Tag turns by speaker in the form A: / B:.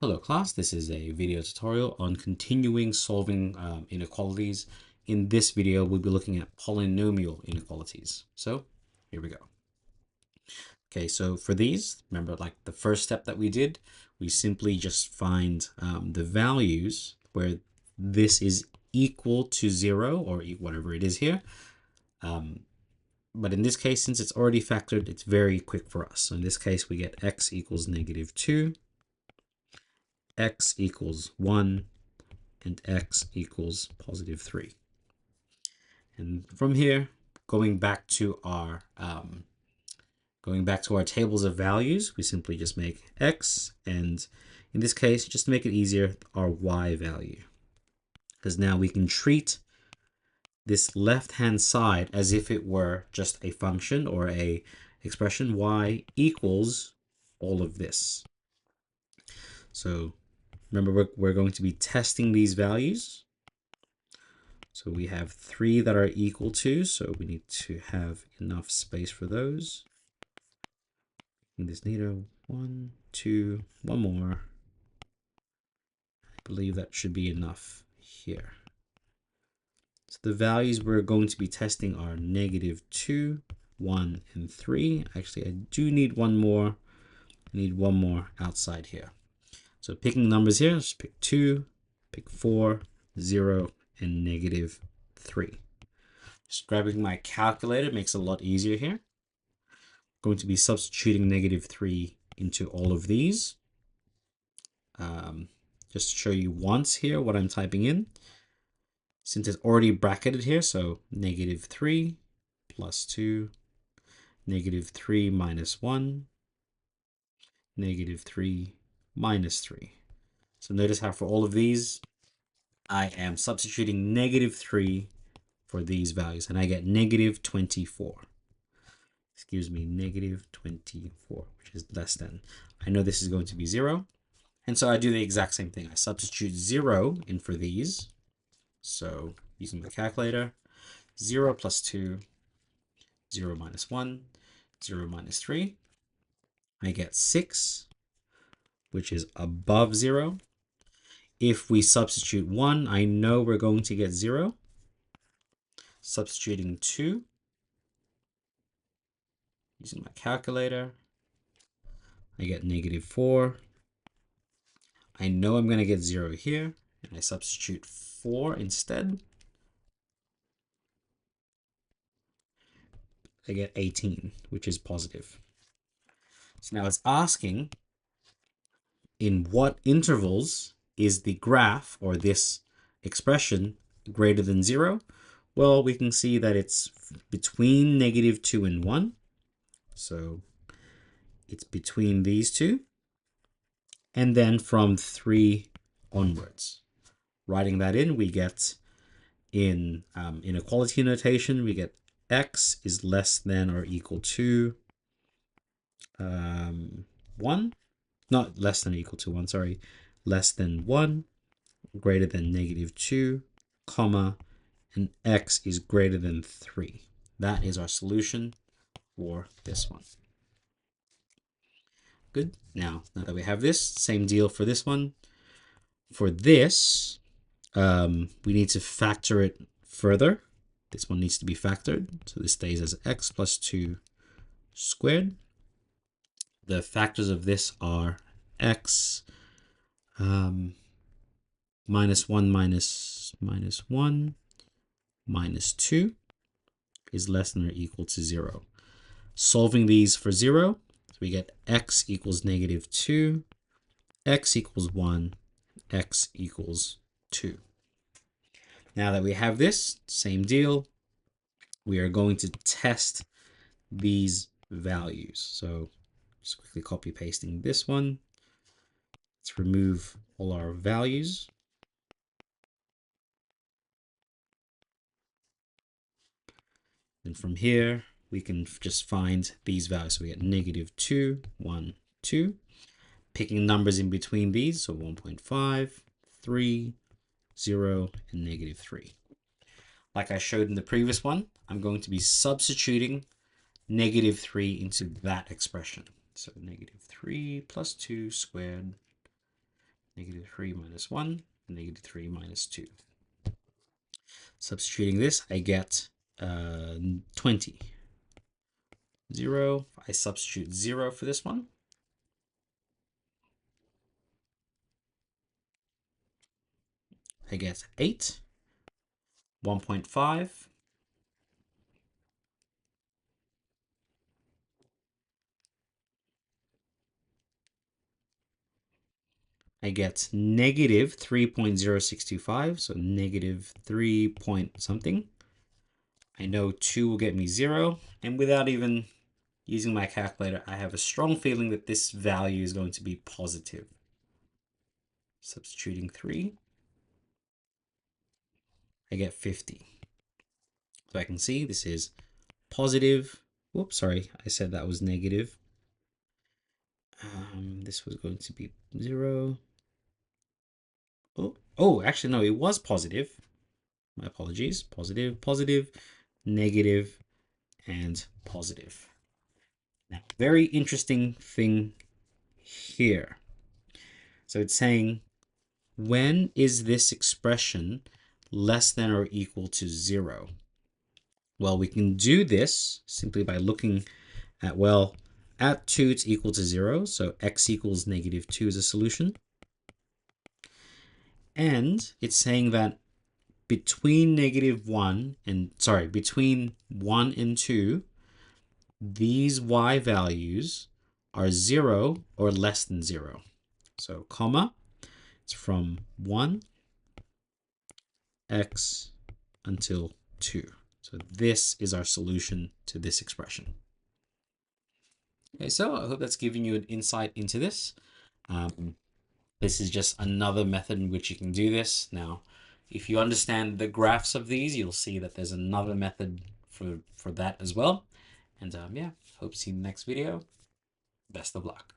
A: Hello class, this is a video tutorial on continuing solving inequalities. In this video, we'll be looking at polynomial inequalities. So here we go. Okay, so for these, remember like the first step that we did, we simply just find the values where this is equal to 0 or whatever it is here. But in this case, since it's already factored, it's very quick for us. So in this case, we get x equals -2. X equals 1, and x equals +3. And from here, going back to our tables of values, we simply just make x, and in this case, just to make it easier, our y value. Because now we can treat this left-hand side as if it were just a function or a expression. Y equals all of this. So remember, we're going to be testing these values. So we have 3 that are equal to, so we need to have enough space for those. And this need a 1, 2, one more. I believe that should be enough here. So the values we're going to be testing are -2, 1, and 3. Actually, I do need one more. I need one more outside here. So picking numbers here, just pick 2, pick 4, 0, and -3. Just grabbing my calculator makes it a lot easier here. I'm going to be substituting -3 into all of these. Just to show you once here what I'm typing in. Since it's already bracketed here, so -3 plus 2, -3 minus 1, -3 minus 3. So notice how for all of these, I am substituting -3 for these values, and I get -24. Excuse me, -24, which is less than. I know this is going to be 0, and so I do the exact same thing. I substitute 0 in for these. So using the calculator, 0 plus 2, 0 minus 1, 0 minus 3. I get 6, which is above 0. If we substitute 1, I know we're going to get 0. Substituting 2, using my calculator, I get -4. I know I'm going to get 0 here, and I substitute 4 instead. I get 18, which is positive. So now it's asking in what intervals is the graph or this expression greater than 0? Well, we can see that it's between -2 and 1. So it's between these two. And then from 3 onwards. Writing that in, we get in inequality notation, we get x is less than or equal to 1. Not less than or equal to 1, sorry. Less than 1, greater than -2, comma, and x is greater than 3. That is our solution for this one. Good. Now that we have this, same deal for this one. For this, we need to factor it further. This one needs to be factored. So this stays as x plus 2 squared. The factors of this are x minus 1 minus 1 minus 2 is less than or equal to 0. Solving these for 0, so we get x equals -2, x equals 1, x equals 2. Now that we have this, same deal, we are going to test these values. So just quickly copy pasting this one. Let's remove all our values. And from here, we can just find these values. So we get -2, 1, 2. Picking numbers in between these, so 1.5, 3, 0, and -3. Like I showed in the previous one, I'm going to be substituting -3 into that expression. So -3 plus 2 squared negative 3 minus 1, negative 3 minus 2. Substituting this, I get 20. 0. I substitute 0 for this one. I get 8. 1.5. I get negative 3.0625, so negative 3 point something. I know 2 will get me 0, and without even using my calculator, I have a strong feeling that this value is going to be positive. Substituting 3, I get 50. So I can see this is positive. Whoops, sorry, I said that was negative. This was going to be 0. Oh, actually, no, it was positive. My apologies. Positive, positive, negative, and positive. Now, very interesting thing here. So it's saying, when is this expression less than or equal to 0? Well, we can do this simply by looking at, well, at 2, it's equal to 0. So x equals negative 2 is a solution. And it's saying that between between 1 and 2, these y values are 0 or less than 0. So comma, it's from 1, x until 2. So this is our solution to this expression. Okay, so I hope that's giving you an insight into this. This is just another method in which you can do this. Now, if you understand the graphs of these, you'll see that there's another method for that as well. And yeah, hope to see you in the next video. Best of luck.